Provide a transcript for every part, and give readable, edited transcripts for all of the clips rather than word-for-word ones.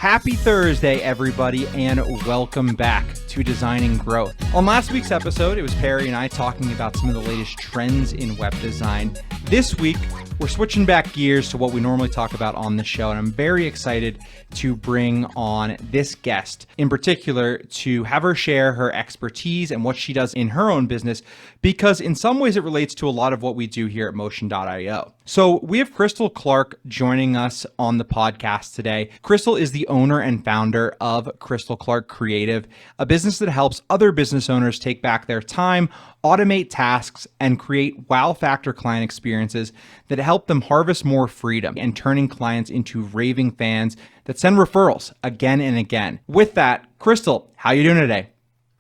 Happy Thursday, everybody, and welcome back to Designing Growth. On last week's episode, it was Perry and I talking about some of the latest trends in web design. This week, we're switching back gears to what we normally talk about on the show, and I'm very excited to bring on this guest, in particular, to have her share her expertise and what she does in her own business, because in some ways it relates to a lot of what we do here at Motion.io. So we have Crystal Clark joining us on the podcast today. Crystal is the owner and founder of Crystal Clark Creative, a business that helps other business owners take back their time, automate tasks, and create wow factor client experiences that help them harvest more freedom and turning clients into raving fans that send referrals again and again. With that, Crystal, how you doing today?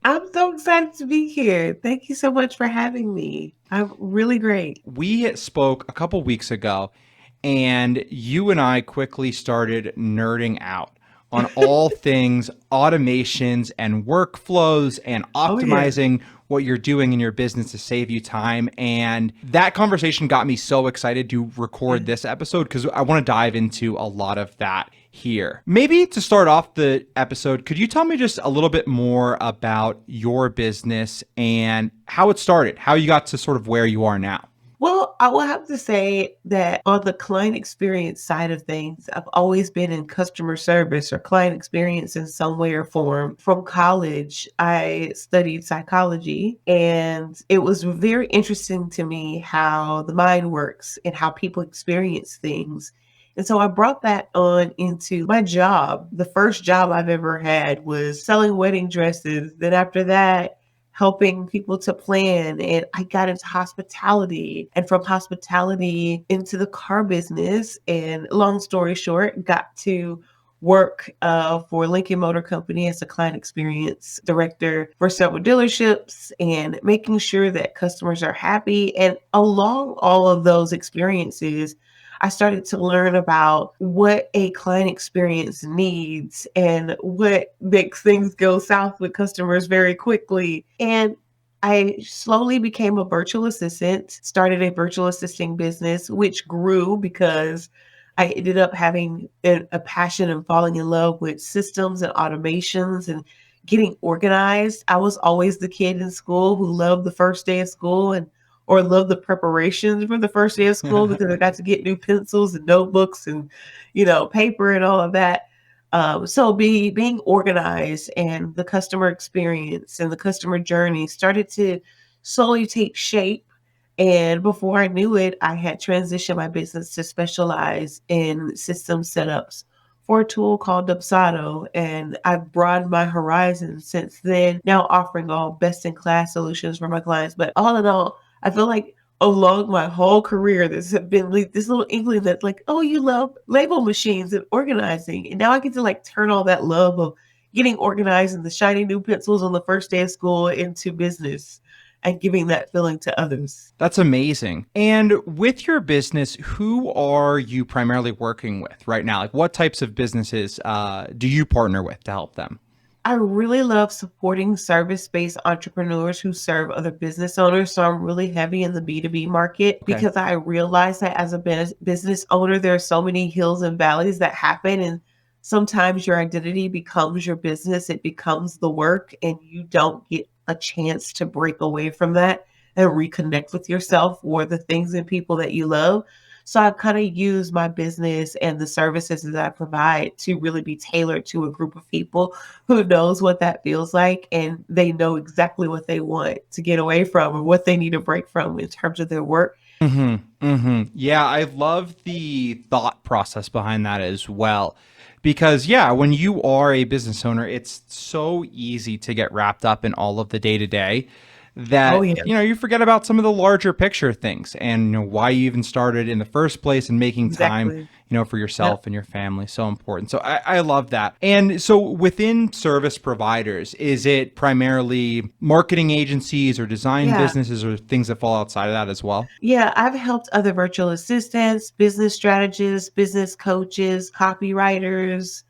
I'm so excited to be here. Thank you so much for having me. I'm really great. We spoke a couple weeks ago, and you and I quickly started nerding out on all things automations and workflows and optimizing what you're doing in your business to save you time. And that conversation got me so excited to record this episode because I want to dive into a lot of that here. Maybe to start off the episode, could you tell me just a little bit more about your business and how it started, how you got to sort of where you are now? Well, I will have to say that on the client experience side of things, I've always been in customer service or client experience in some way or form. From college, I studied psychology, and it was very interesting to me how the mind works and how people experience things. And so I brought that on into my job. The first job I've ever had was selling wedding dresses. Then after that, helping people to plan, and I got into hospitality, and from hospitality into the car business, and long story short, got to work for Lincoln Motor Company as a client experience director for several dealerships and making sure that customers are happy. And along all of those experiences, I started to learn about what a client experience needs and what makes things go south with customers very quickly. And I slowly became a virtual assistant, started a virtual assisting business, which grew because I ended up having a passion and falling in love with systems and automations and getting organized. I was always the kid in school who loved the first day of school or love the preparations for the first day of school because I got to get new pencils and notebooks and, paper and all of that. So being organized and the customer experience and the customer journey started to slowly take shape. And before I knew it, I had transitioned my business to specialize in system setups for a tool called Dubsado. And I've broadened my horizons since then, now offering all best-in-class solutions for my clients. But all in all, I feel like along my whole career, there's been like this little inkling that's like, oh, you love label machines and organizing. And now I get to like turn all that love of getting organized and the shiny new pencils on the first day of school into business and giving that feeling to others. That's amazing. And with your business, who are you primarily working with right now? Like what types of businesses do you partner with to help them? I really love supporting service-based entrepreneurs who serve other business owners. So I'm really heavy in the B2B market because I realize that as a business owner, there are so many hills and valleys that happen. And sometimes your identity becomes your business. It becomes the work, and you don't get a chance to break away from that and reconnect with yourself or the things and people that you love. So I kind of use my business and the services that I provide to really be tailored to a group of people who knows what that feels like, and they know exactly what they want to get away from or what they need to break from in terms of their work. Yeah, I love the thought process behind that as well. Because, yeah, when you are a business owner, it's so easy to get wrapped up in all of the day to day that Oh, yeah, you forget about some of the larger picture things and why you even started in the first place, and making time exactly. for Yep. yourself and your family, so important. So I love that. And so within service providers, is it primarily marketing agencies or design Yeah. businesses or things that fall outside of that as well? Yeah, I've helped other virtual assistants, business strategists, business coaches, copywriters,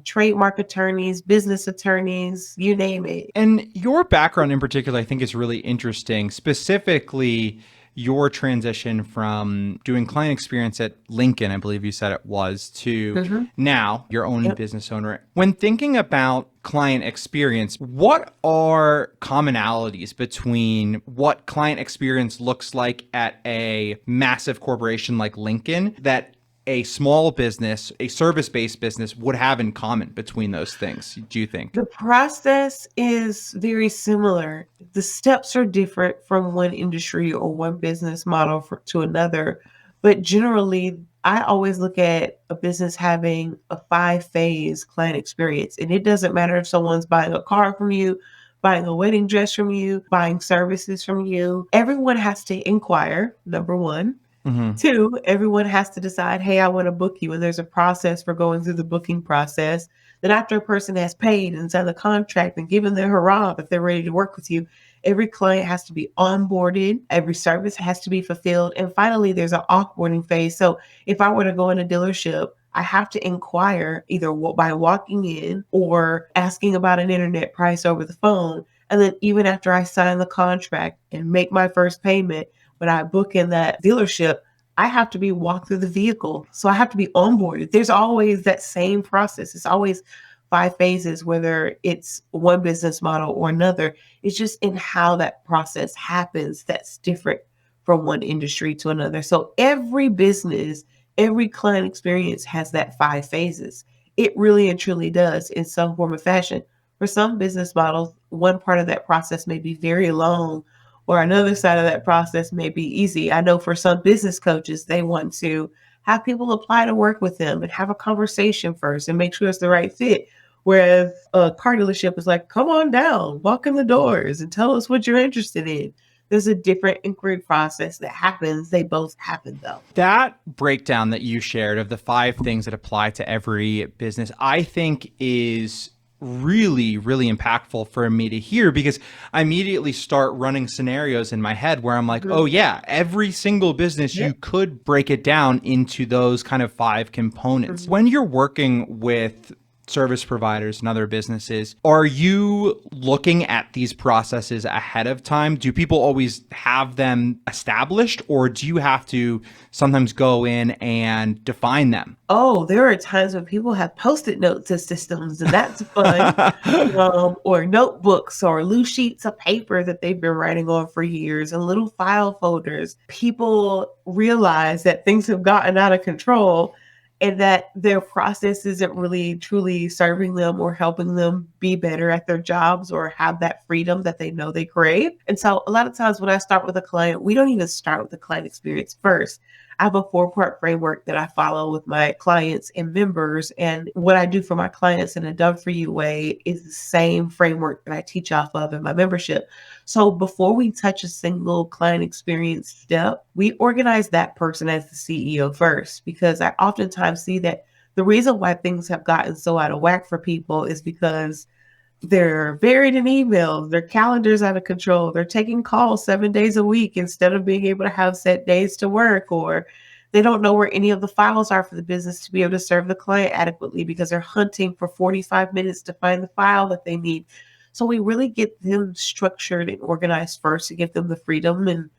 trademark attorneys, business attorneys, you name it. And your background in particular, I think, is really interesting, specifically your transition from doing client experience at Lincoln, I believe you said it was, to now your own Yep. business owner. When thinking about client experience, what are commonalities between what client experience looks like at a massive corporation like Lincoln that a small business, a service-based business would have in common between those things, do you think? The process is very similar. The steps are different from one industry or one business model to another. But generally, I always look at a business having a 5-phase client experience. And it doesn't matter if someone's buying a car from you, buying a wedding dress from you, buying services from you. Everyone has to inquire, number one. Mm-hmm. 2, everyone has to decide, hey, I want to book you. And there's a process for going through the booking process. Then after a person has paid and signed the contract and given their hurrah that they're ready to work with you, every client has to be onboarded. Every service has to be fulfilled. And finally, there's an offboarding phase. So if I were to go in a dealership, I have to inquire either by walking in or asking about an internet price over the phone. And then even after I sign the contract and make my first payment, when I book in that dealership, I have to be walked through the vehicle. So I have to be onboarded. There's always that same process. It's always 5 phases, whether it's one business model or another. It's just in how that process happens that's different from one industry to another. So every business, every client experience has that 5 phases. It really and truly does in some form or fashion. For some business models, one part of that process may be very long, or another side of that process may be easy. I know for some business coaches, they want to have people apply to work with them and have a conversation first and make sure it's the right fit. Whereas a car dealership is like, come on down, walk in the doors and tell us what you're interested in. There's a different inquiry process that happens. They both happen though. That breakdown that you shared of the 5 things that apply to every business, I think is really, really impactful for me to hear, because I immediately start running scenarios in my head where I'm like, oh yeah, every single business, you could break it down into those kind of 5 components. When you're working with service providers and other businesses, are you looking at these processes ahead of time? Do people always have them established, or do you have to sometimes go in and define them? Oh, there are times when people have Post-it notes as systems, and that's fun. Or notebooks or loose sheets of paper that they've been writing on for years and little file folders. People realize that things have gotten out of control and that their process isn't really truly serving them or helping them be better at their jobs or have that freedom that they know they crave. And so a lot of times when I start with a client, we don't even start with the client experience first. I have a 4-part framework that I follow with my clients and members. And what I do for my clients in a done for you way is the same framework that I teach off of in my membership. So before we touch a single client experience step, we organize that person as the CEO first, because I oftentimes see that the reason why things have gotten so out of whack for people is because they're buried in emails, their calendar's out of control, they're taking calls 7 days a week instead of being able to have set days to work, or they don't know where any of the files are for the business to be able to serve the client adequately because they're hunting for 45 minutes to find the file that they need. So we really get them structured and organized first to give them the freedom and,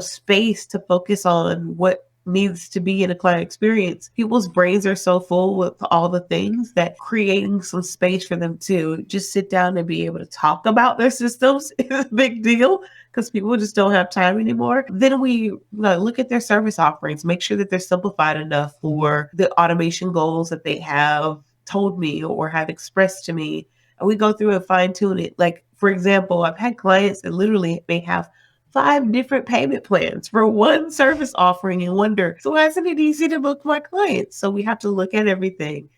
space to focus on what needs to be in a client experience. People's brains are so full with all the things that creating some space for them to just sit down and be able to talk about their systems is a big deal, because people just don't have time anymore. Then we look at their service offerings, make sure that they're simplified enough for the automation goals that they have told me or have expressed to me. And we go through and fine tune it. Like, for example, I've had clients that literally may have 5 different payment plans for one service offering and wonder, so why isn't it easy to book my clients? So we have to look at everything.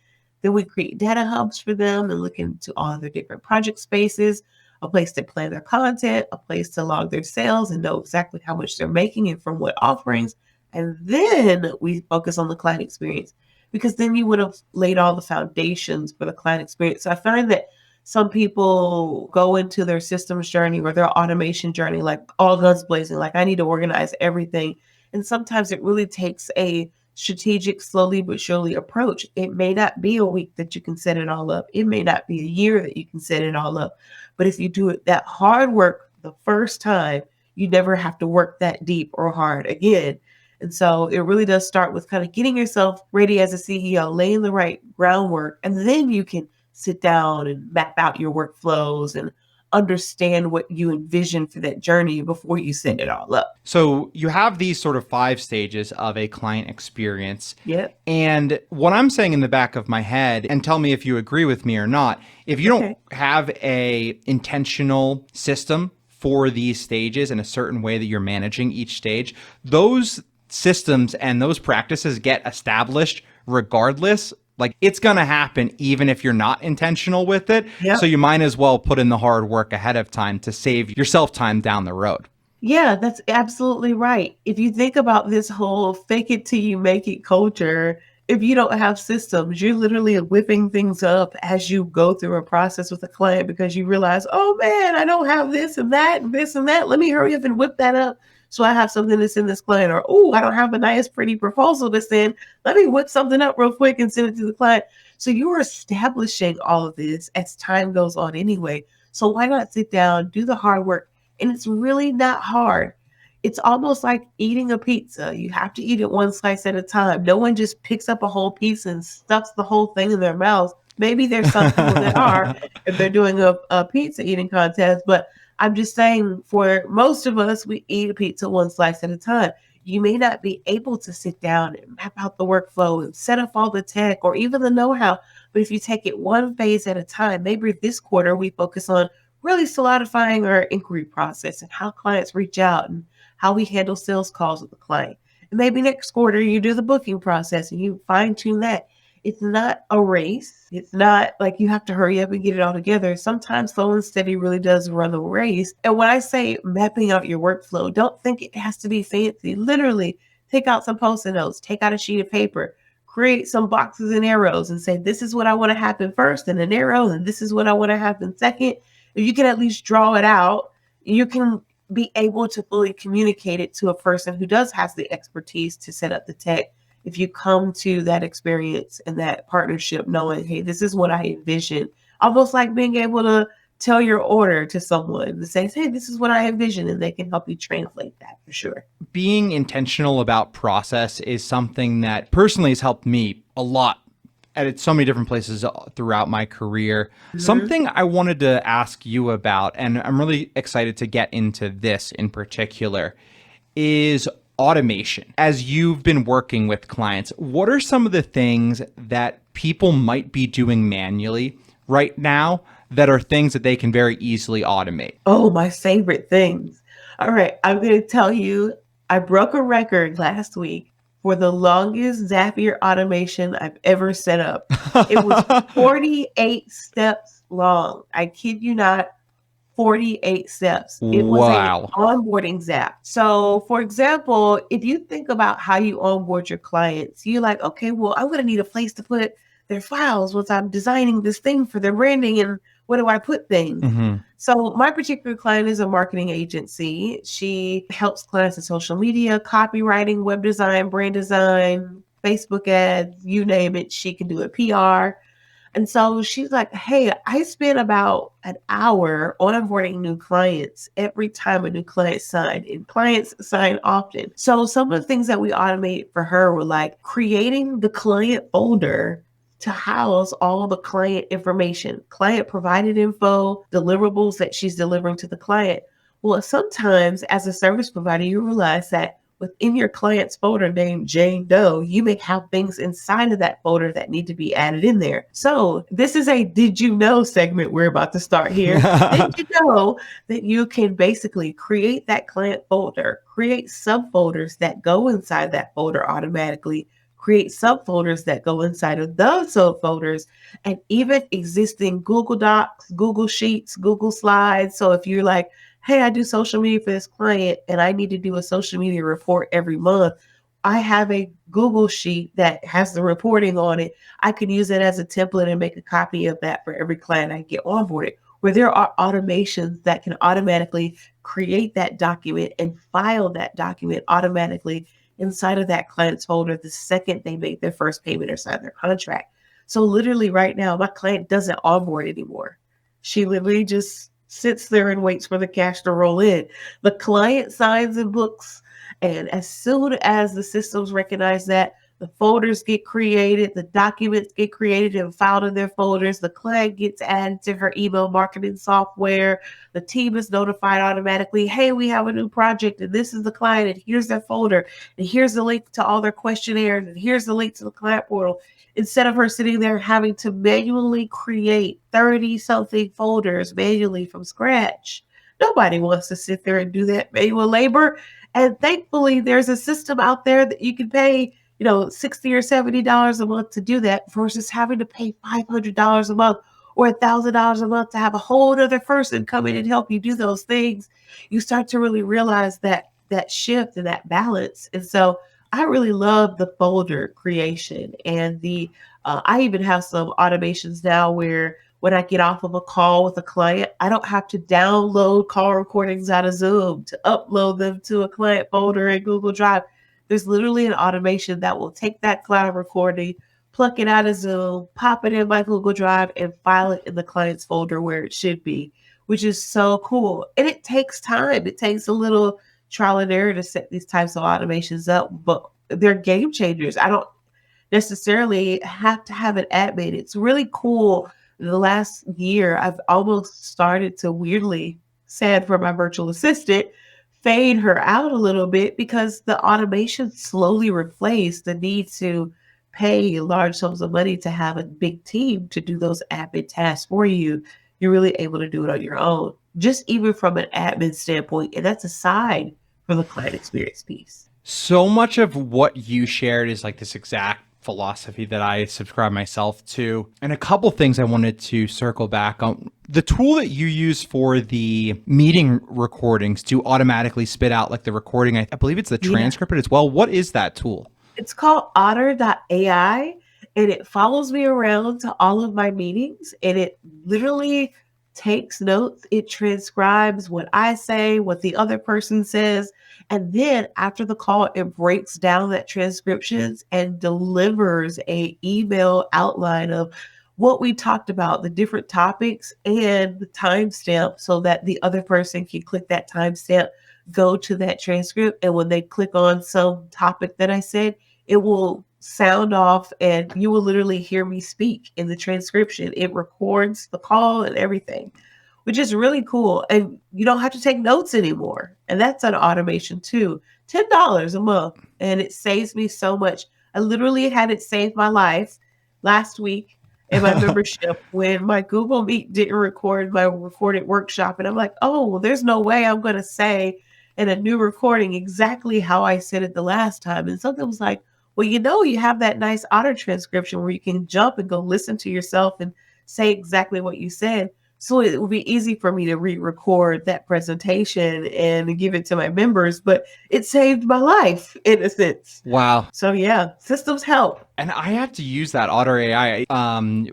Then we create data hubs for them and look into all their different project spaces, a place to plan their content, a place to log their sales and know exactly how much they're making and from what offerings. And then we focus on the client experience, because then you would have laid all the foundations for the client experience. So I find that some people go into their systems journey or their automation journey like all guns blazing, like I need to organize everything. And sometimes it really takes a strategic, slowly but surely approach. It may not be a week that you can set it all up. It may not be a year that you can set it all up. But if you do it that hard work the first time, you never have to work that deep or hard again. And so it really does start with kind of getting yourself ready as a CEO, laying the right groundwork, and then you can sit down and map out your workflows and understand what you envision for that journey before you set it all up. So you have these sort of 5 stages of a client experience. Yep. And what I'm saying in the back of my head, and tell me if you agree with me or not, if you don't Okay. have a intentional system for these stages in a certain way that you're managing each stage, those systems and those practices get established regardless. Like it's going to happen even if you're not intentional with it. Yep. So you might as well put in the hard work ahead of time to save yourself time down the road. Yeah, that's absolutely right. If you think about this whole fake it till you make it culture, if you don't have systems, you're literally whipping things up as you go through a process with a client because you realize, oh man, I don't have this and that and this and that. Let me hurry up and whip that up so I have something to send this client. Or, oh, I don't have a nice, pretty proposal to send. Let me whip something up real quick and send it to the client. So you're establishing all of this as time goes on anyway. So why not sit down, do the hard work? And it's really not hard. It's almost like eating a pizza. You have to eat it one slice at a time. No one just picks up a whole piece and stuffs the whole thing in their mouths. Maybe there's some people that are if they're doing a pizza eating contest, but I'm just saying for most of us, we eat a pizza one slice at a time. You may not be able to sit down and map out the workflow and set up all the tech or even the know-how, but if you take it one phase at a time, maybe this quarter we focus on really solidifying our inquiry process and how clients reach out and how we handle sales calls with the client. And maybe next quarter you do the booking process and you fine tune that. It's not a race. It's not like you have to hurry up and get it all together. Sometimes slow and steady really does run the race. And when I say mapping out your workflow, don't think it has to be fancy. Literally take out some Post-it notes, take out a sheet of paper, create some boxes and arrows and say, this is what I want to happen first and an arrow, and this is what I want to happen second. If you can at least draw it out, you can be able to fully communicate it to a person who does have the expertise to set up the tech. If you come to that experience and that partnership knowing, hey, this is what I envision, almost like being able to tell your order to someone to say, hey, this is what I envision, and they can help you translate that for sure. Being intentional about process is something that personally has helped me a lot at so many different places throughout my career. Something I wanted to ask you about, and I'm really excited to get into this in particular, is automation. As you've been working with clients, what are some of the things that people might be doing manually right now that are things that they can very easily automate? Oh, my favorite things. All right, I'm going to tell you, I broke a record last week for the longest Zapier automation I've ever set up. It was 48 steps long. I kid you not, 48 steps. It was Wow. an onboarding Zap. So, for example, if you think about how you onboard your clients, you're like, okay, well, I'm going to need a place to put their files once I'm designing this thing for their branding, and where do I put things? Mm-hmm. So my particular client is a marketing agency. She helps clients in social media, copywriting, web design, brand design, Facebook ads, you name it. She can do it, PR. And so she's like, hey, I spend about an hour onboarding new clients every time a new client signed, and clients sign often. So some of the things that we automated for her were like creating the client folder to house all the client information, client provided info, deliverables that she's delivering to the client. Well, sometimes as a service provider, you realize that within your client's folder named Jane Doe, you may have things inside of that folder that need to be added in there. So this is a did you know segment we're about to start here. Did you know that you can basically create that client folder, create subfolders that go inside that folder automatically, create subfolders that go inside of those subfolders, and even existing Google Docs, Google Sheets, Google Slides. So if you're like, hey, I do social media for this client and I need to do a social media report every month, I have a Google Sheet that has the reporting on it. I can use it as a template and make a copy of that for every client I get onboarded, where there are automations that can automatically create that document and file that document automatically inside of that client's folder the second they make their first payment or sign their contract. So literally right now, my client doesn't onboard anymore. She literally just sits there and waits for the cash to roll in. The client signs and books, and as soon as the systems recognize that, the folders get created, the documents get created and filed in their folders, the client gets added to her email marketing software, the team is notified automatically, hey, we have a new project, and this is the client, and here's their folder, and here's the link to all their questionnaires, and here's the link to the client portal. Instead of her sitting there having to manually create 30 something folders manually from scratch. Nobody wants to sit there and do that manual labor. And thankfully, there's a system out there that you can pay, $60 or $70 a month to do that versus having to pay $500 a month or $1,000 a month to have a whole other person come in and help you do those things. You start to really realize that shift and that balance. And so I really love the folder creation and I even have some automations now where when I get off of a call with a client, I don't have to download call recordings out of Zoom to upload them to a client folder in Google Drive. There's literally an automation that will take that client recording, pluck it out of Zoom, pop it in my Google Drive, and file it in the client's folder where it should be, which is so cool. And it takes time. It takes a little trial and error to set these types of automations up, but they're game changers. I don't necessarily have to have an admin. It's really cool. The last year, I've almost started to, weirdly, sad for my virtual assistant, fade her out a little bit because the automation slowly replaced the need to pay large sums of money to have a big team to do those admin tasks for you. You're really able to do it on your own, just even from an admin standpoint. And that's aside from the client experience piece. So much of what you shared is like this exact philosophy that I subscribe myself to. And a couple things I wanted to circle back on. The tool that you use for the meeting recordings to automatically spit out like the recording, I believe it's the transcript as well. What is that tool? It's called Otter.ai, and it follows me around to all of my meetings, and it literally takes notes. It transcribes what I say, what the other person says. And then after the call, it breaks down that transcriptions and delivers a email outline of what we talked about, the different topics and the timestamp so that the other person can click that timestamp, go to that transcript. And when they click on some topic that I said, it will sound off and you will literally hear me speak in the transcription. It records the call and everything, which is really cool. And you don't have to take notes anymore. And that's an automation too. $10 a month. And it saves me so much. I literally had it save my life last week in my membership when my Google Meet didn't record my recorded workshop. And I'm like, oh, well, there's no way I'm going to say in a new recording exactly how I said it the last time. And something was like, well, you have that nice auto transcription where you can jump and go listen to yourself and say exactly what you said. So it will be easy for me to re-record that presentation and give it to my members, but it saved my life in a sense. Wow. So yeah, systems help. And I have to use that Otter AI.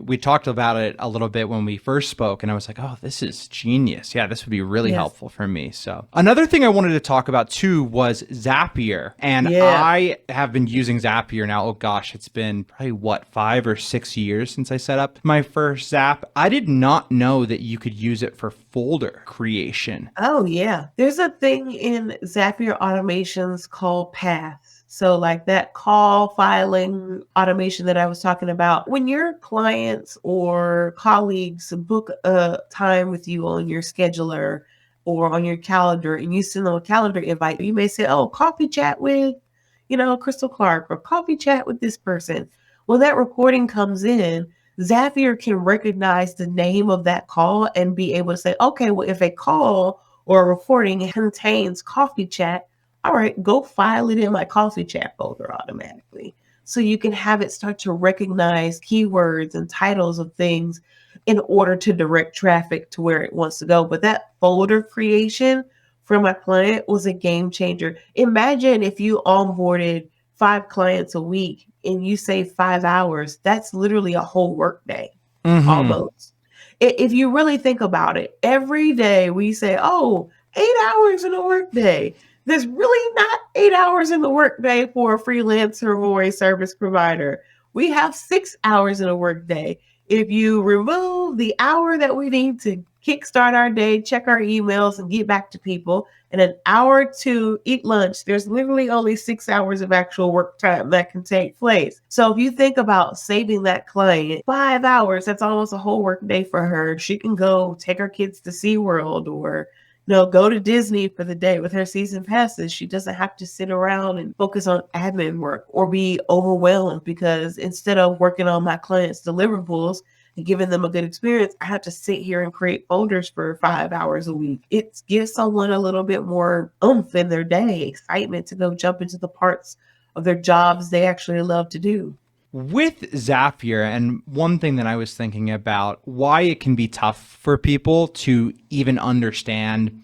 We talked about it a little bit when we first spoke, and I was like, oh, this is genius. Yeah, this would be really helpful for me. So another thing I wanted to talk about too was Zapier. And I have been using Zapier now. Oh gosh, it's been probably 5 or 6 years since I set up my first Zap. I did not know that you could use it for folder creation. Oh yeah. There's a thing in Zapier automations called paths. So like that call filing automation that I was talking about, when your clients or colleagues book a time with you on your scheduler or on your calendar and you send them a calendar invite, you may say, oh, coffee chat with, Crystal Clark or coffee chat with this person. Well, that recording comes in, Zapier can recognize the name of that call and be able to say, okay, well, if a call or a recording contains coffee chat, all right, go file it in my coffee chat folder automatically. So you can have it start to recognize keywords and titles of things in order to direct traffic to where it wants to go. But that folder creation for my client was a game changer. Imagine if you onboarded 5 clients a week and you save 5 hours, that's literally a whole work day almost. If you really think about it, every day we say, 8 hours in a work day. There's really not 8 hours in the workday for a freelancer or a service provider. We have 6 hours in a workday. If you remove the hour that we need to kickstart our day, check our emails, and get back to people. And an hour to eat lunch. There's literally only 6 hours of actual work time that can take place. So if you think about saving that client 5 hours, that's almost a whole work day for her. She can go take her kids to SeaWorld or go to Disney for the day with her season passes. She doesn't have to sit around and focus on admin work or be overwhelmed because instead of working on my clients' deliverables and giving them a good experience, I have to sit here and create folders for 5 hours a week. It gives someone a little bit more oomph in their day, excitement to go jump into the parts of their jobs they actually love to do. With Zapier, and one thing that I was thinking about, why it can be tough for people to even understand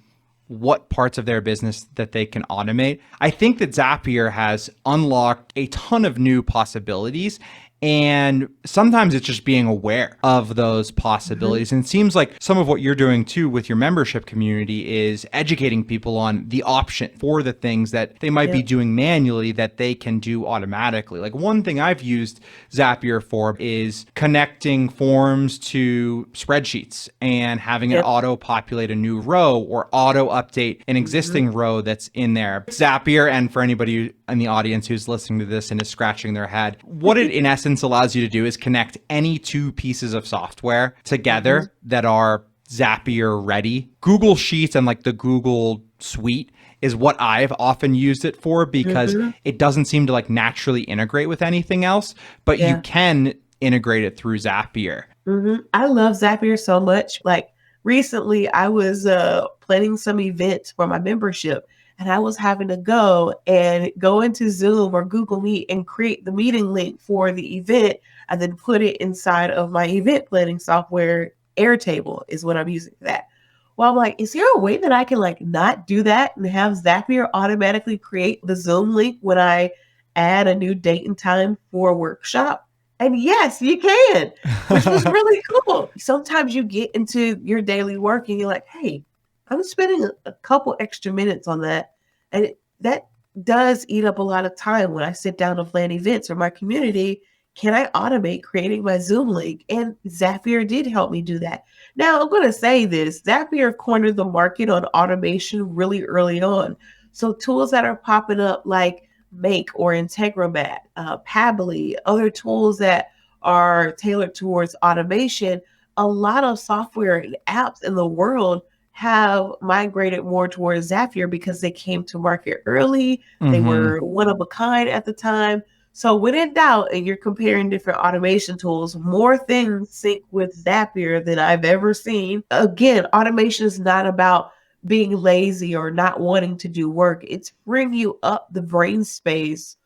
what parts of their business that they can automate. I think that Zapier has unlocked a ton of new possibilities. And sometimes it's just being aware of those possibilities. And it seems like some of what you're doing too with your membership community is educating people on the option for the things that they might be doing manually that they can do automatically. Like one thing I've used Zapier for is connecting forms to spreadsheets and having it auto populate a new row or auto update an existing row that's in there. Zapier, and for anybody in the audience who's listening to this and is scratching their head, what it in essence allows you to do is connect any two pieces of software together that are Zapier ready. Google Sheets and like the Google Suite is what I've often used it for because it doesn't seem to like naturally integrate with anything else, but you can integrate it through Zapier. I love Zapier so much. Like recently I was planning some events for my membership, and I was having to go into Zoom or Google Meet and create the meeting link for the event and then put it inside of my event planning software. Airtable is what I'm using for that. Well, I'm like, is there a way that I can like not do that and have Zapier automatically create the Zoom link when I add a new date and time for a workshop? And yes, you can, which was really cool. Sometimes you get into your daily work and you're like, hey, I'm spending a couple extra minutes on that. And that does eat up a lot of time when I sit down to plan events for my community. Can I automate creating my Zoom link? And Zapier did help me do that. Now, I'm going to say this. Zapier cornered the market on automation really early on. So tools that are popping up like Make or Integromat, Pabbly, other tools that are tailored towards automation, a lot of software and apps in the world have migrated more towards Zapier because they came to market early. They were one of a kind at the time. So when in doubt and you're comparing different automation tools, more things sync with Zapier than I've ever seen. Again, automation is not about being lazy or not wanting to do work. It's bringing you up the brain space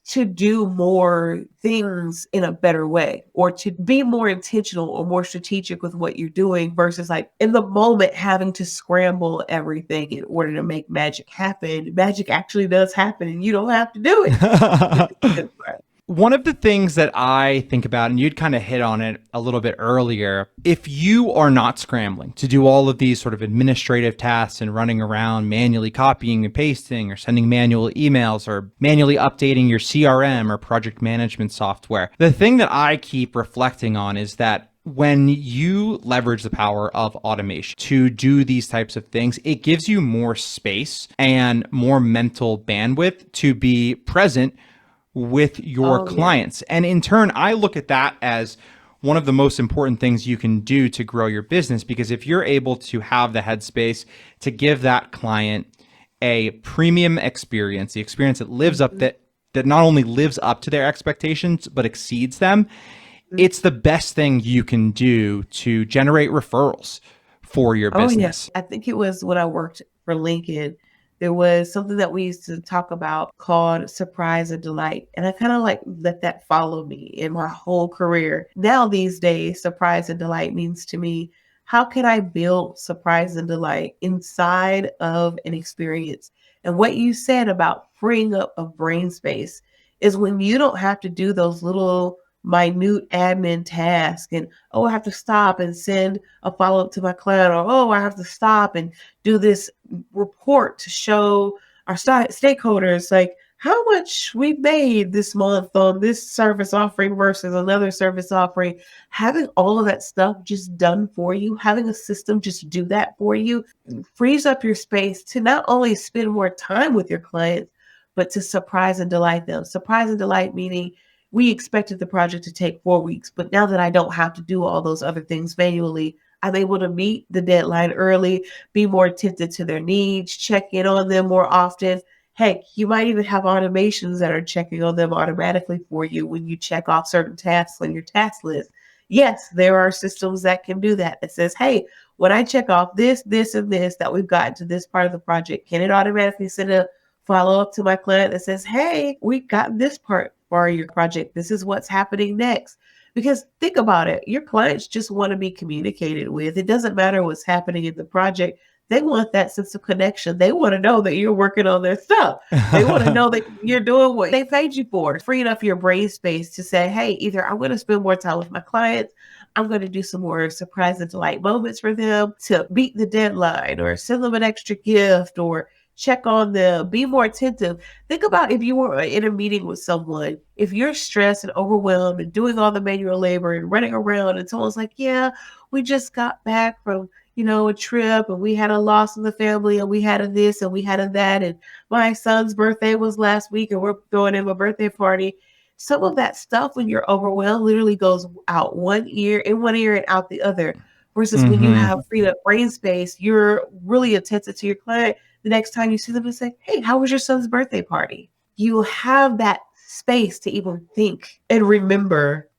to do more things in a better way or to be more intentional or more strategic with what you're doing versus like in the moment having to scramble everything in order to make magic happen. Magic actually does happen and you don't have to do it. One of the things that I think about, and you'd kind of hit on it a little bit earlier, if you are not scrambling to do all of these sort of administrative tasks and running around manually copying and pasting or sending manual emails or manually updating your CRM or project management software, the thing that I keep reflecting on is that when you leverage the power of automation to do these types of things, it gives you more space and more mental bandwidth to be present with your clients. And in turn, I look at that as one of the most important things you can do to grow your business, because if you're able to have the headspace to give that client a premium experience, the experience that lives up that not only lives up to their expectations, but exceeds them, it's the best thing you can do to generate referrals for your business. Yes. I think it was when I worked for Lincoln, there was something that we used to talk about called surprise and delight. And I kind of like let that follow me in my whole career. Now these days, surprise and delight means to me, how can I build surprise and delight inside of an experience? And what you said about freeing up of brain space is when you don't have to do those little minute admin tasks and, oh, I have to stop and send a follow-up to my client, or, oh, I have to stop and do this report to show our stakeholders like how much we made this month on this service offering versus another service offering. Having all of that stuff just done for you, having a system just do that for you, frees up your space to not only spend more time with your clients, but to surprise and delight them. Surprise and delight meaning we expected the project to take 4 weeks, but now that I don't have to do all those other things manually, I'm able to meet the deadline early, be more attentive to their needs, check in on them more often. Heck, you might even have automations that are checking on them automatically for you when you check off certain tasks on your task list. Yes, there are systems that can do that. It says, hey, when I check off this, this, and this that we've gotten to this part of the project, can it automatically send a follow up to my client that says, hey, we got this part for your project. This is what's happening next. Because think about it, your clients just want to be communicated with. It doesn't matter what's happening in the project. They want that sense of connection. They want to know that you're working on their stuff. They want to know that you're doing what they paid you for, freeing up your brain space to say, hey, either I'm going to spend more time with my clients, I'm going to do some more surprise and delight moments for them to beat the deadline or send them an extra gift or check on them, be more attentive. Think about if you were in a meeting with someone, if you're stressed and overwhelmed and doing all the manual labor and running around and someone's like, yeah, we just got back from a trip and we had a loss in the family and we had a this and we had a that. And my son's birthday was last week and we're throwing him a birthday party. Some of that stuff when you're overwhelmed literally goes out one ear in one ear and out the other. Versus when you have freed up brain space, you're really attentive to your client. The next time you see them and say, hey, how was your son's birthday party? You have that space to even think and remember.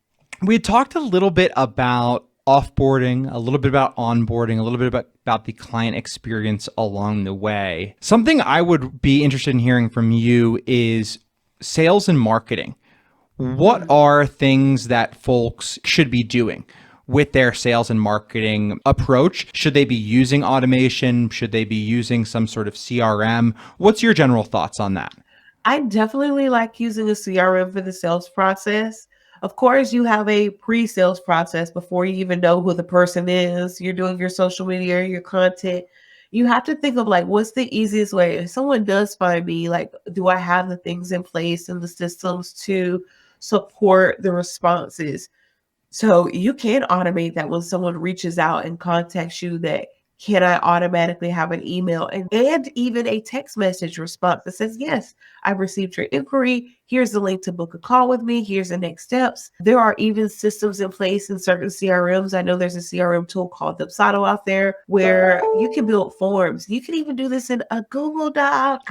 We had talked a little bit about offboarding, a little bit about onboarding, a little bit about the client experience along the way. Something I would be interested in hearing from you is sales and marketing. What are things that folks should be doing with their sales and marketing approach? Should they be using automation? Should they be using some sort of CRM? What's your general thoughts on that? I definitely like using a CRM for the sales process. Of course, you have a pre-sales process before you even know who the person is. You're doing your social media, your content. You have to think of like, what's the easiest way? If someone does find me, like, do I have the things in place and the systems to support the responses? So you can automate that when someone reaches out and contacts you that can I automatically have an email and even a text message response that says, yes, I've received your inquiry. Here's the link to book a call with me. Here's the next steps. There are even systems in place in certain CRMs. I know there's a CRM tool called Dubsado out there where you can build forms. You can even do this in a Google Doc.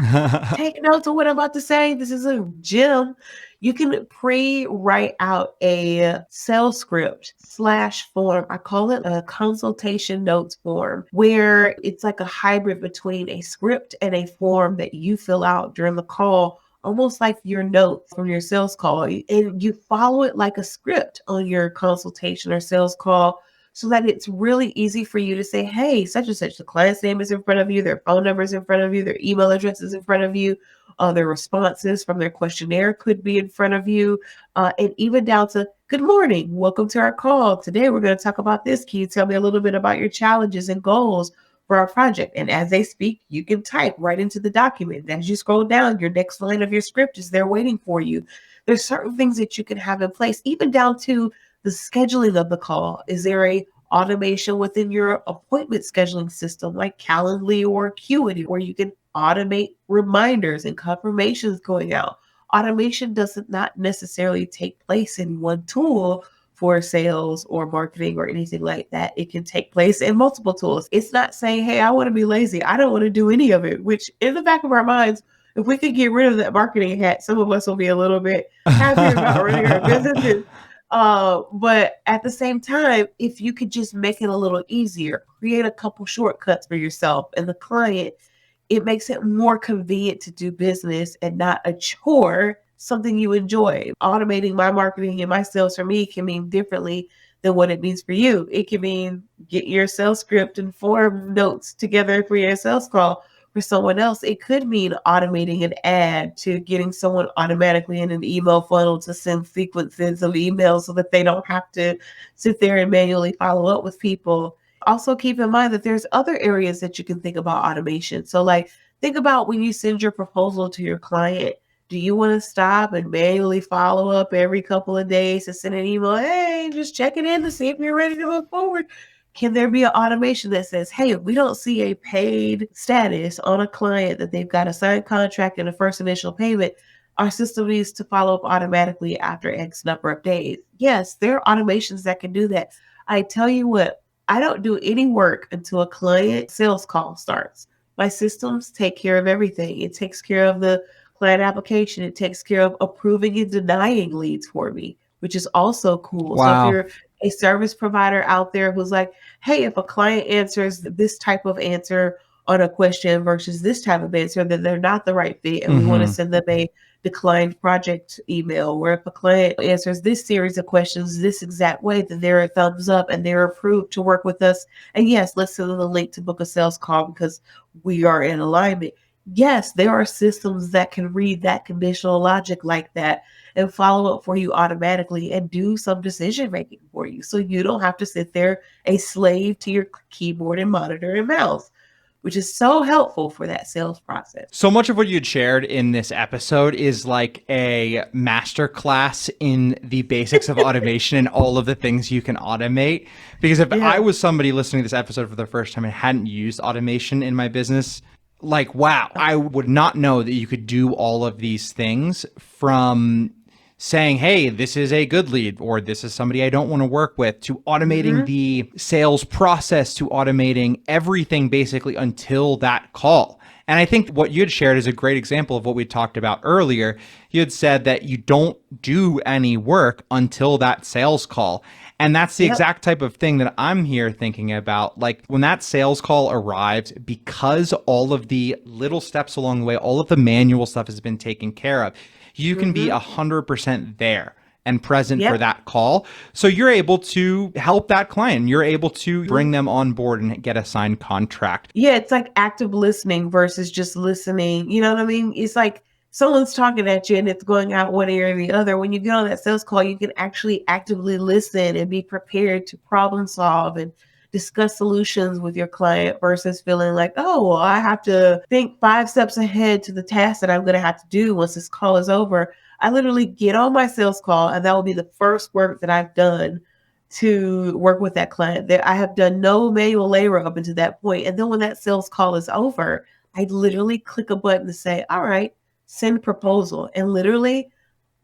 Take notes of what I'm about to say. This is a gem. You can pre-write out a sales script / form. I call it a consultation notes form, where it's like a hybrid between a script and a form that you fill out during the call, almost like your notes from your sales call. And you follow it like a script on your consultation or sales call so that it's really easy for you to say, hey, such and such, the client's name is in front of you, their phone number is in front of you, their email address is in front of you, their responses from their questionnaire could be in front of you, and even down to, good morning, welcome to our call. Today we're going to talk about this. Can you tell me a little bit about your challenges and goals for our project? And as they speak, you can type right into the document. As you scroll down, your next line of your script is there waiting for you. There's certain things that you can have in place, even down to the scheduling of the call. Is there a automation within your appointment scheduling system like Calendly or Acuity, where you can automate reminders and confirmations going out? Automation doesn't not necessarily take place in one tool for sales or marketing or anything like that. It can take place in multiple tools. It's not saying, hey, I want to be lazy, I don't want to do any of it, which in the back of our minds, if we could get rid of that marketing hat, some of us will be a little bit happier about running our businesses. But at the same time, if you could just make it a little easier, create a couple shortcuts for yourself and the client, it makes it more convenient to do business and not a chore, something you enjoy. Automating my marketing and my sales for me can mean differently than what it means for you. It can mean get your sales script and form notes together for your sales call. For someone else, it could mean automating an ad to getting someone automatically in an email funnel to send sequences of emails so that they don't have to sit there and manually follow up with people. Also, keep in mind that there's other areas that you can think about automation. So like, think about when you send your proposal to your client, Do you want to stop and manually follow up every couple of days and send an email? Hey, just checking in to see if you're ready to move forward. Can there be an automation that says, hey, if we don't see a paid status on a client that they've got a signed contract and a first initial payment, our system needs to follow up automatically after X number of days? Yes, there are automations that can do that. I tell you what, I don't do any work until a client sales call starts. My systems take care of everything. It takes care of the client application. It takes care of approving and denying leads for me, which is also cool. So if Wow. you're a service provider out there who's like, hey, if a client answers this type of answer on a question versus this type of answer, then they're not the right fit. And we want to Mhm. send them a declined project email. Where if a client answers this series of questions this exact way, then they're a thumbs up and they're approved to work with us. And yes, let's send them the link to book a sales call because we are in alignment. Yes, there are systems that can read that conditional logic like that and follow up for you automatically and do some decision making for you. So you don't have to sit there a slave to your keyboard and monitor and mouse, which is so helpful for that sales process. So much of what you'd shared in this episode is like a master class in the basics of automation and all of the things you can automate. Because if Yeah. I was somebody listening to this episode for the first time and hadn't used automation in my business, like, wow, I would not know that you could do all of these things, from saying, hey, this is a good lead, or this is somebody I don't want to work with, to automating the sales process, to automating everything basically until that call. And I think what you had shared is a great example of what we talked about earlier. You had said that you don't do any work until that sales call. And that's the Yep. exact type of thing that I'm here thinking about. Like, when that sales call arrives, because all of the little steps along the way, all of the manual stuff has been taken care of, you can be 100% there and present for Yep. that call. So you're able to help that client. You're able to bring them on board and get a signed contract. Yeah, it's like active listening versus just listening. You know what I mean? It's like someone's talking at you and it's going out one ear or the other. When you get on that sales call, you can actually actively listen and be prepared to problem solve and discuss solutions with your client versus feeling like, oh, well, I have to think 5 steps ahead to the task that I'm going to have to do once this call is over. I literally get on my sales call and that will be the first work that I've done to work with that client. That I have done no manual labor up until that point. And then when that sales call is over, I literally click a button to say, all right, send proposal. And literally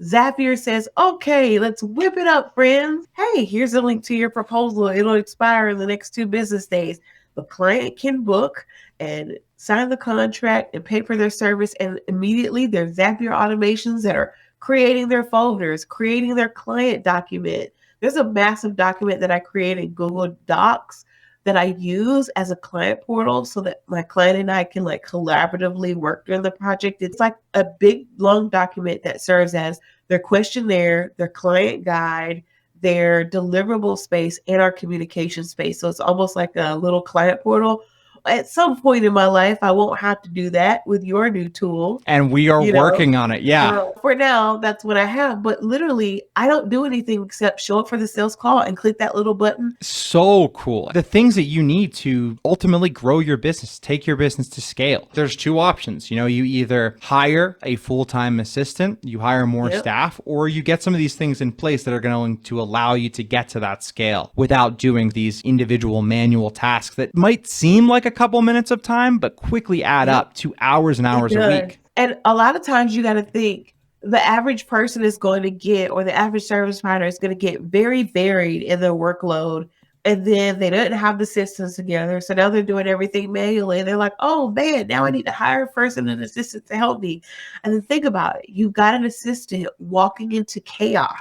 Zapier says, okay, let's whip it up, friends. Hey, here's a link to your proposal. It'll expire in the next 2 business days. The client can book and sign the contract and pay for their service. And immediately there's Zapier automations that are creating their folders, creating their client document. There's a massive document that I create in Google Docs that I use as a client portal so that my client and I can like collaboratively work during the project. It's like a big, long document that serves as their questionnaire, their client guide, their deliverable space, and our communication space. So it's almost like a little client portal. At some point in my life, I won't have to do that with your new tool. And we are You know, working on it. Yeah. For now, that's what I have. But literally, I don't do anything except show up for the sales call and click that little button. So cool. The things that you need to ultimately grow your business, take your business to scale. There's 2 options. You either hire a full-time assistant, you hire more Yep. staff, or you get some of these things in place that are going to allow you to get to that scale without doing these individual manual tasks that might seem like a couple minutes of time, but quickly add up to hours and hours a Does. week. And a lot of times you got to think the average person is going to get, or the average service provider is going to get very buried in their workload. And then they didn't have the systems together. So now they're doing everything manually. And they're like, oh man, now I need to hire a person and an assistant to help me. And then think about it. You got an assistant walking into chaos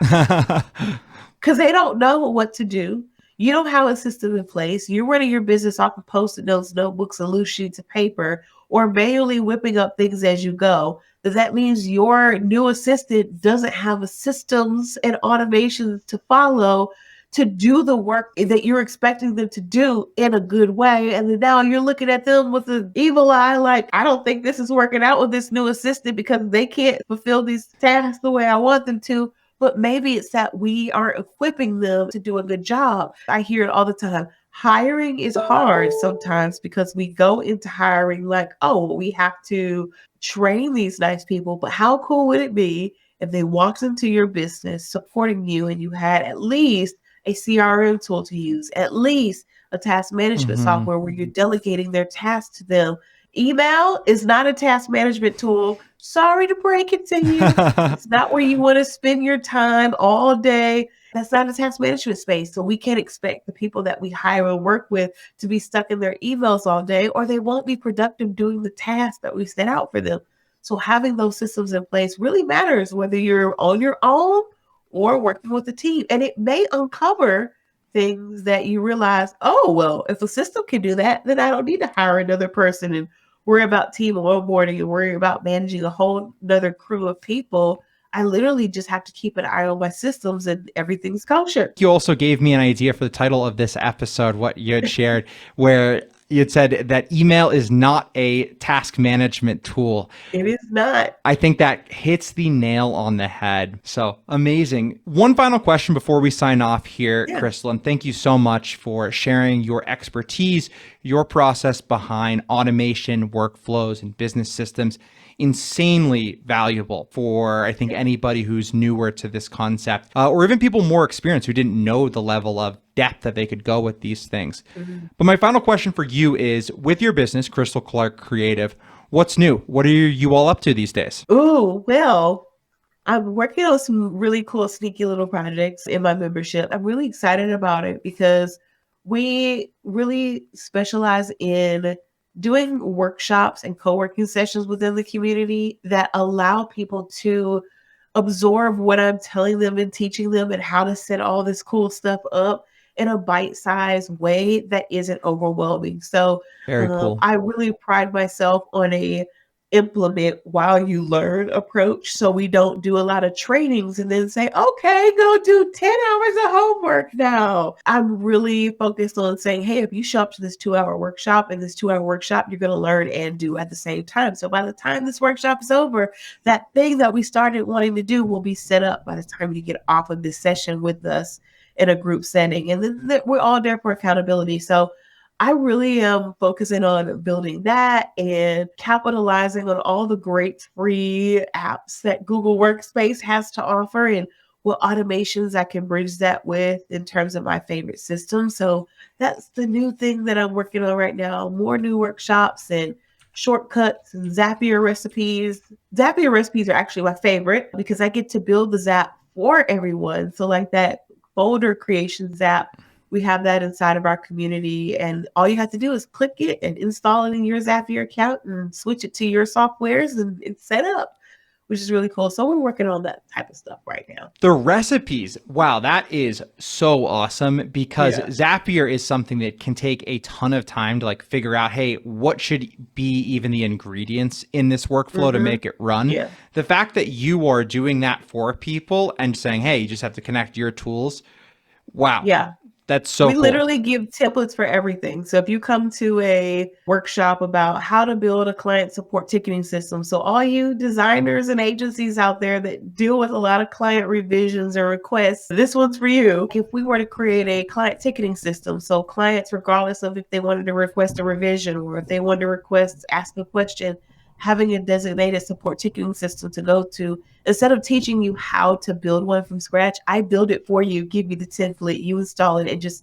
because they don't know what to do. You don't have a system in place. You're running your business off of Post-it notes, notebooks, and loose sheets of paper, or manually whipping up things as you go. That means your new assistant doesn't have a systems and automations to follow to do the work that you're expecting them to do in a good way. And then now you're looking at them with an evil eye, like, I don't think this is working out with this new assistant because they can't fulfill these tasks the way I want them to. But maybe it's that we aren't equipping them to do a good job. I hear it all the time. hiring is hard sometimes because we go into hiring like, oh, we have to train these nice people. But how cool would it be if they walked into your business supporting you and you had at least a CRM tool to use, at least a task management Hmm. software where you're delegating their tasks to them? Email is not a task management tool. Sorry to break it to you. It's not where you want to spend your time all day. That's not a task management space. So we can't expect the people that we hire and work with to be stuck in their emails all day, or they won't be productive doing the tasks that we set out for them. So having those systems in place really matters, whether you're on your own or working with a team. And it may uncover things that you realize, oh, well, if a system can do that, then I don't need to hire another person and worry about team onboarding and worry about managing a whole another crew of people. I literally just have to keep an eye on my systems and everything's kosher. You also gave me an idea for the title of this episode, what you had shared, where you had said that email is not a task management tool. It is not. I think that hits the nail on the head. So amazing. One final question before we sign off here, Yeah. Crystal, and thank you so much for sharing your expertise, your process behind automation, workflows, and business systems. Insanely valuable for, I think, anybody who's newer to this concept, or even people more experienced who didn't know the level of depth that they could go with these things. Mhm. But my final question for you is, with your business, Crystal Clark Creative, what's new? What are you all up to these days? Ooh, well, I'm working on some really cool, sneaky little projects in my membership. I'm really excited about it because we really specialize in doing workshops and co-working sessions within the community that allow people to absorb what I'm telling them and teaching them and how to set all this cool stuff up in a bite-sized way that isn't overwhelming. So Very cool. I really pride myself on a implement while you learn approach. So we don't do a lot of trainings and then say, okay, go do 10 hours of homework now. I'm really focused on saying, hey, if you show up to this 2 hour workshop, and this 2 hour workshop, you're going to learn and do at the same time. So by the time this workshop is over, that thing that we started wanting to do will be set up by the time you get off of this session with us in a group setting. And then we're all there for accountability. So I really am focusing on building that and capitalizing on all the great free apps that Google Workspace has to offer and what automations I can bridge that with in terms of my favorite system. So that's the new thing that I'm working on right now. More new workshops and shortcuts and Zapier recipes. Zapier recipes are actually my favorite because I get to build the Zap for everyone. So like that folder creation Zap, we have that inside of our community, and all you have to do is click it and install it in your Zapier account and switch it to your softwares, and it's set up, which is really cool. So we're working on that type of stuff right now. The recipes, wow, that is so awesome because Yeah. Zapier is something that can take a ton of time to like figure out, hey, what should be even the ingredients in this workflow to hmm make it run. Yeah. The fact that you are doing that for people and saying, hey, you just have to connect your tools. Wow, Yeah. that's so We cool. literally give templates for everything. So if you come to a workshop about how to build a client support ticketing system, so all you designers and agencies out there that deal with a lot of client revisions or requests, this one's for you. If we were to create a client ticketing system, so clients, regardless of if they wanted to request a revision or if they wanted to ask a question, having a designated support ticketing system to go to, instead of teaching you how to build one from scratch, I build it for you, give you the template, you install it, and just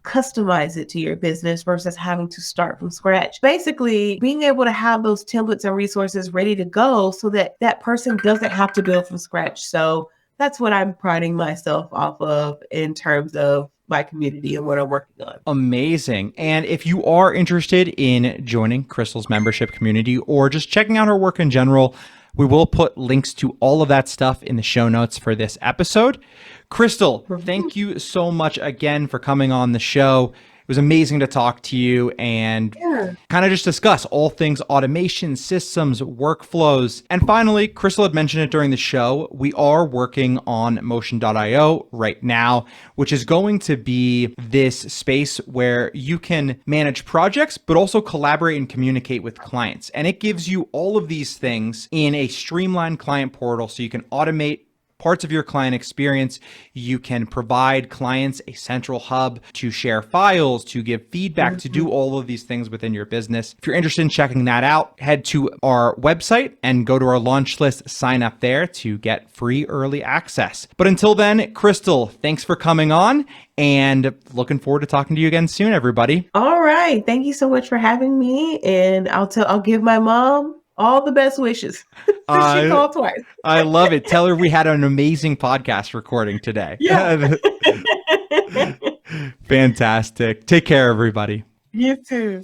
customize it to your business versus having to start from scratch. Basically, being able to have those templates and resources ready to go so that that person doesn't have to build from scratch. So that's what I'm priding myself off of in terms of my community and what I'm working on. Amazing. And if you are interested in joining Crystal's membership community or just checking out her work in general, we will put links to all of that stuff in the show notes for this episode. Crystal, thank you so much again for coming on the show. It was amazing to talk to you and Yeah. kind of just discuss all things automation, systems, workflows. And finally, Crystal had mentioned it during the show. We are working on Motion.io right now, which is going to be this space where you can manage projects, but also collaborate and communicate with clients. And it gives you all of these things in a streamlined client portal so you can automate parts of your client experience. You can provide clients a central hub to share files, to give feedback, to do all of these things within your business. If you're interested in checking that out, head to our website and go to our launch list, sign up there to get free early access. But until then, Crystal, thanks for coming on and looking forward to talking to you again soon, everybody. All right. Thank you so much for having me. And I'll give my mom all the best wishes. She called twice. I love it. Tell her we had an amazing podcast recording today. Yeah. Fantastic. Take care, everybody. You too.